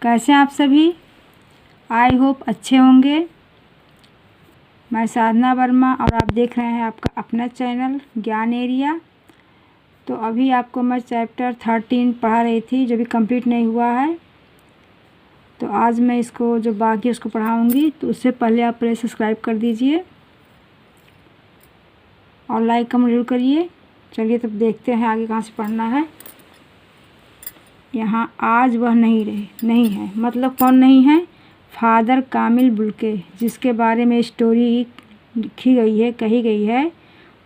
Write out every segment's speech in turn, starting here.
कैसे हैं आप सभी। आई होप अच्छे होंगे। मैं साधना वर्मा और आप देख रहे हैं आपका अपना चैनल ज्ञान एरिया। तो अभी आपको मैं चैप्टर 13 पढ़ा रही थी जो भी कंप्लीट नहीं हुआ है। तो आज मैं इसको जो बाकी उसको पढ़ाऊँगी, तो उससे पहले आप पहले सब्सक्राइब कर दीजिए और लाइक कमेंट जरूर करिए। चलिए तब देखते हैं आगे कहाँ से पढ़ना है। यहाँ आज वह नहीं है मतलब कौन नहीं है? फादर कामिल बुल्के, जिसके बारे में स्टोरी लिखी गई है, कही गई है,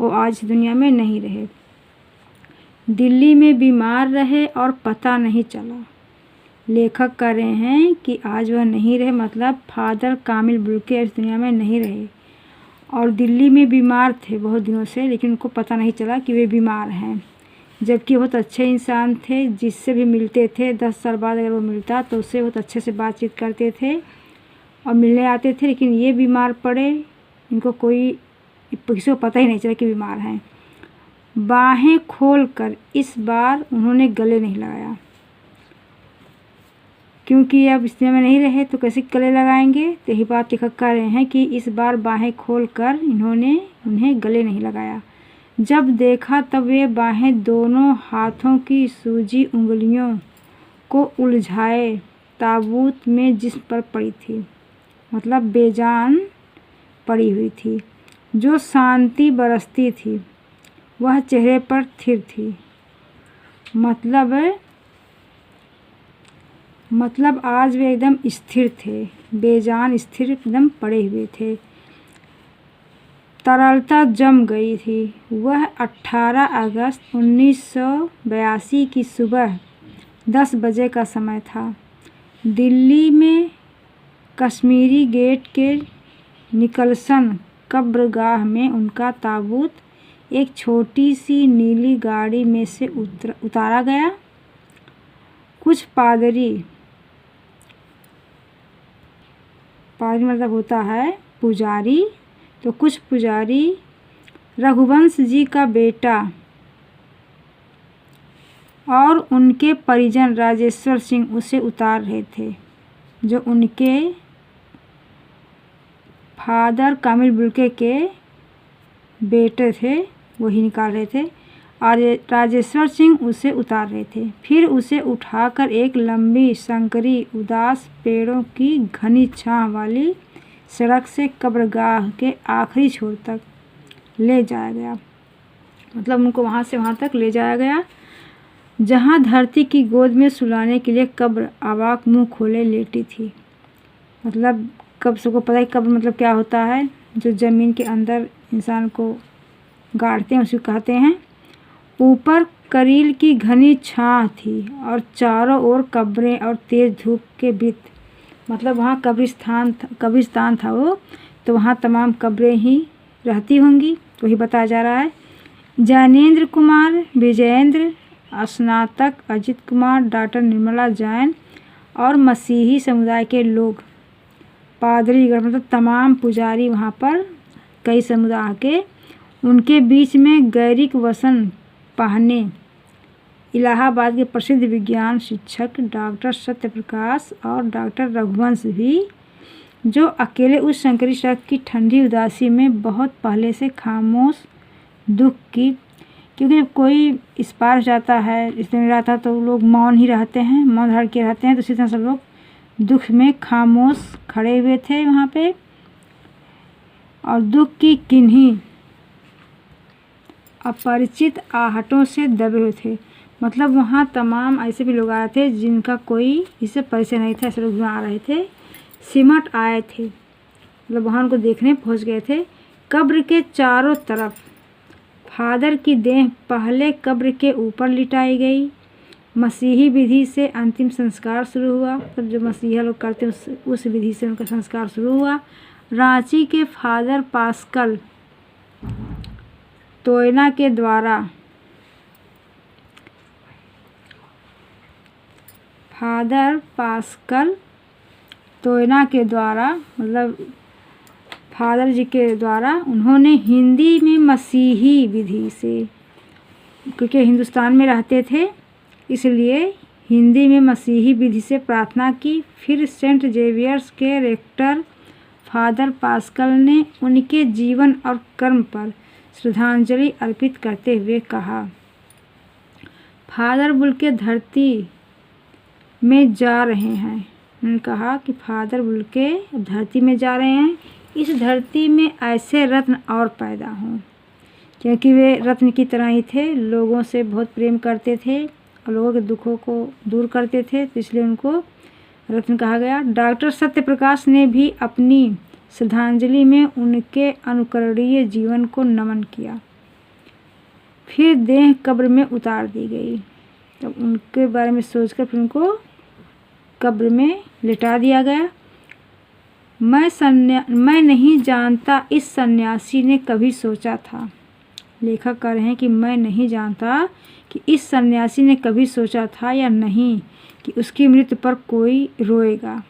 वो आज दुनिया में नहीं रहे। दिल्ली में बीमार रहे और पता नहीं चला। लेखक कह रहे हैं कि आज वह नहीं रहे मतलब फादर कामिल बुल्के इस दुनिया में नहीं रहे और दिल्ली में बीमार थे बहुत दिनों से, लेकिन उनको पता नहीं चला कि वे बीमार हैं। जबकि बहुत अच्छे इंसान थे, जिससे भी मिलते थे 10 साल बाद अगर वो मिलता तो उससे बहुत अच्छे से बातचीत करते थे और मिलने आते थे। लेकिन ये बीमार पड़े, इनको किसी को पता ही नहीं चला कि बीमार हैं। बाहें खोलकर इस बार उन्होंने गले नहीं लगाया, क्योंकि अब इस दुनिया में नहीं रहे तो कैसे गले लगाएंगे। तो यही बात लेखक कह रहे हैं कि इस बार बाहें खोलकर इन्होंने उन्हें गले नहीं लगाया। जब देखा तब वे बाहें दोनों हाथों की सूजी उंगलियों को उलझाए ताबूत में जिस पर पड़ी थी, मतलब बेजान पड़ी हुई थी। जो शांति बरसती थी वह चेहरे पर स्थिर थी। मतलब आज वे एकदम स्थिर थे, बेजान स्थिर एकदम पड़े हुए थे। तरलता जम गई थी। वह 18 अगस्त 1982 की सुबह 10 बजे का समय था। दिल्ली में कश्मीरी गेट के निकलसन कब्रगाह में उनका ताबूत एक छोटी सी नीली गाड़ी में से उतारा गया। कुछ पादरी मतलब होता है पुजारी, तो कुछ पुजारी रघुवंश जी का बेटा और उनके परिजन राजेश्वर सिंह उसे उतार रहे थे। जो उनके फादर कामिल बुल्के के बेटे थे वही निकाल रहे थे और राजेश्वर सिंह उसे उतार रहे थे। फिर उसे उठाकर एक लंबी संकरी उदास पेड़ों की घनी छांव वाली सड़क से कब्रगाह के आखिरी छोर तक ले जाया गया। मतलब उनको वहाँ से वहाँ तक ले जाया गया, जहाँ धरती की गोद में सुलाने के लिए कब्र अवाक मुंह खोले लेटी थी। मतलब कब्र, सबको पता है कब्र मतलब क्या होता है, जो ज़मीन के अंदर इंसान को गाड़ते हैं उसे कहते हैं। ऊपर करील की घनी छाह थी और चारों ओर कब्रें और तेज धूप के वृत्त, मतलब वहाँ कब्रिस्तान था वो, तो वहाँ तमाम कब्रें ही रहती होंगी, वही बताया जा रहा है। ज्ञानेंद्र कुमार, विजयेंद्र, स्नातक अजित कुमार, डॉक्टर निर्मला जैन और मसीही समुदाय के लोग, पादरीगण मतलब तमाम पुजारी वहाँ पर कई समुदाय के, उनके बीच में गैरिक वसन पहने इलाहाबाद के प्रसिद्ध विज्ञान शिक्षक डॉक्टर सत्यप्रकाश और डॉक्टर रघुवंश भी, जो अकेले उस संकरी सड़क की ठंडी उदासी में बहुत पहले से खामोश दुख की, क्योंकि जब कोई इस पार जाता है इसमें रहता तो लोग मौन ही रहते हैं, मौन धर के रहते हैं, तो इसी तरह सब लोग दुख में खामोश खड़े हुए थे वहाँ पे और दुख की किन्हीं अपरिचित आहटों से दबे हुए थे। मतलब वहाँ तमाम ऐसे भी लोग आए थे जिनका कोई इससे परिचय नहीं था, ऐसे लोग आ रहे थे, सिमट आए थे, मतलब वहाँ उनको देखने पहुँच गए थे। कब्र के चारों तरफ फादर की देह पहले कब्र के ऊपर लिटाई गई। मसीही विधि से अंतिम संस्कार शुरू हुआ, तब जो मसीहा लोग करते हैं उस विधि से उनका संस्कार शुरू हुआ। रांची के फादर पास्कल तोयना के द्वारा मतलब फादर जी के द्वारा उन्होंने हिंदी में मसीही विधि से, क्योंकि हिंदुस्तान में रहते थे इसलिए हिंदी में मसीही विधि से प्रार्थना की। फिर सेंट जेवियर्स के रेक्टर फादर पास्कल ने उनके जीवन और कर्म पर श्रद्धांजलि अर्पित करते हुए कहा, फादर बुल्के धरती में जा रहे हैं। उन्होंने कहा कि फादर बुल्के धरती में जा रहे हैं, इस धरती में ऐसे रत्न और पैदा हों, क्योंकि वे रत्न की तरह ही थे, लोगों से बहुत प्रेम करते थे और लोगों के दुखों को दूर करते थे, तो इसलिए उनको रत्न कहा गया। डॉक्टर सत्यप्रकाश ने भी अपनी श्रद्धांजलि में उनके अनुकरणीय जीवन को नमन किया। फिर देह कब्र में उतार दी गई। तब उनके बारे में सोचकर फिर उनको कब्र में लिटा दिया गया। मैं नहीं जानता इस सन्यासी ने कभी सोचा था, लेखक कह रहे हैं कि मैं नहीं जानता कि इस सन्यासी ने कभी सोचा था या नहीं कि उसकी मृत्यु पर कोई रोएगा।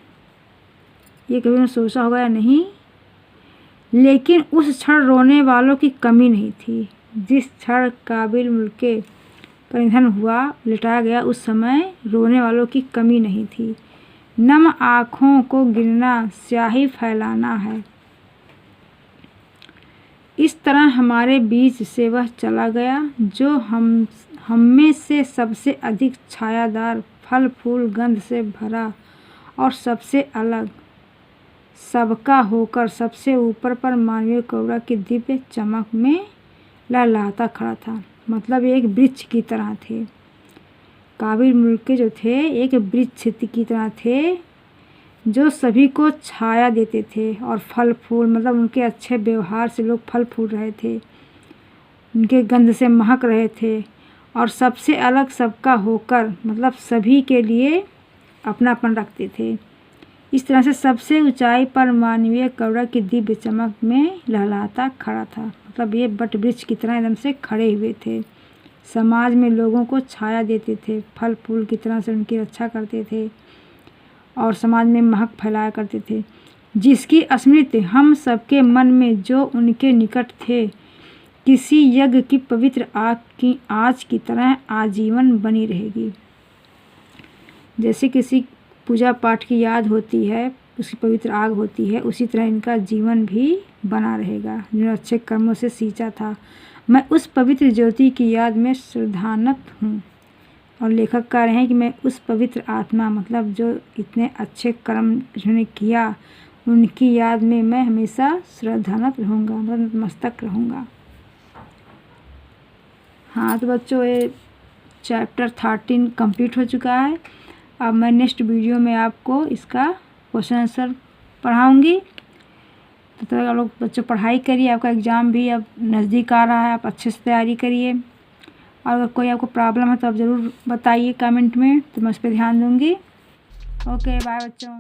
ये कभी उन्होंने सोचा होगा या नहीं, लेकिन उस क्षण रोने वालों की कमी नहीं थी। जिस क्षण काबिल मुल्के का निधन हुआ, लिटाया गया, उस समय रोने वालों की कमी नहीं थी। नम आँखों को गिनना स्याही फैलाना है। इस तरह हमारे बीच से वह चला गया जो हम में से सबसे अधिक छायादार, फल फूल गंध से भरा और सबसे अलग, सबका होकर सबसे ऊपर पर मानवीय कौड़ा की दिव्य चमक में लहलहाता खड़ा था। मतलब एक वृक्ष की तरह थे। काबिल मुल्के जो थे एक वृक्ष की तरह थे जो सभी को छाया देते थे और फल फूल, मतलब उनके अच्छे व्यवहार से लोग फल फूल रहे थे, उनके गंध से महक रहे थे और सबसे अलग, सबका होकर, मतलब सभी के लिए अपनापन रखते थे। इस तरह से सबसे ऊंचाई पर मानवीय करुणा की दिव्य चमक में लहलहाता खड़ा था। मतलब ये बट वृक्ष की तरह एकदम से खड़े हुए थे, समाज में लोगों को छाया देते थे, फल फूल की तरह से उनकी रक्षा करते थे और समाज में महक फैलाया करते थे, जिसकी स्मृति हम सबके मन में जो उनके निकट थे किसी यज्ञ की पवित्र आग की आज की तरह आजीवन बनी रहेगी। जैसे किसी पूजा पाठ की याद होती है, उसकी पवित्र आग होती है, उसी तरह इनका जीवन भी बना रहेगा जिन्होंने अच्छे कर्मों से सींचा था। मैं उस पवित्र ज्योति की याद में श्रद्धानत हूँ। और लेखक कह रहे हैं कि मैं उस पवित्र आत्मा, मतलब जो इतने अच्छे कर्म जिन्होंने किया, उनकी याद में मैं हमेशा श्रद्धानत रहूँगा, मतलब मस्तक रहूँगा। हाँ तो बच्चों, ये चैप्टर 13 कंप्लीट हो चुका है। अब मैं नेक्स्ट वीडियो में आपको इसका क्वेश्चन आंसर पढ़ाऊँगी। तो तब आप लोग बच्चों पढ़ाई करिए, आपका एग्ज़ाम भी अब नज़दीक आ रहा है, आप अच्छे से तैयारी करिए। और अगर कोई आपको प्रॉब्लम है तो आप ज़रूर बताइए कमेंट में, तो मैं उस पर ध्यान दूँगी। ओके, बाय बच्चों।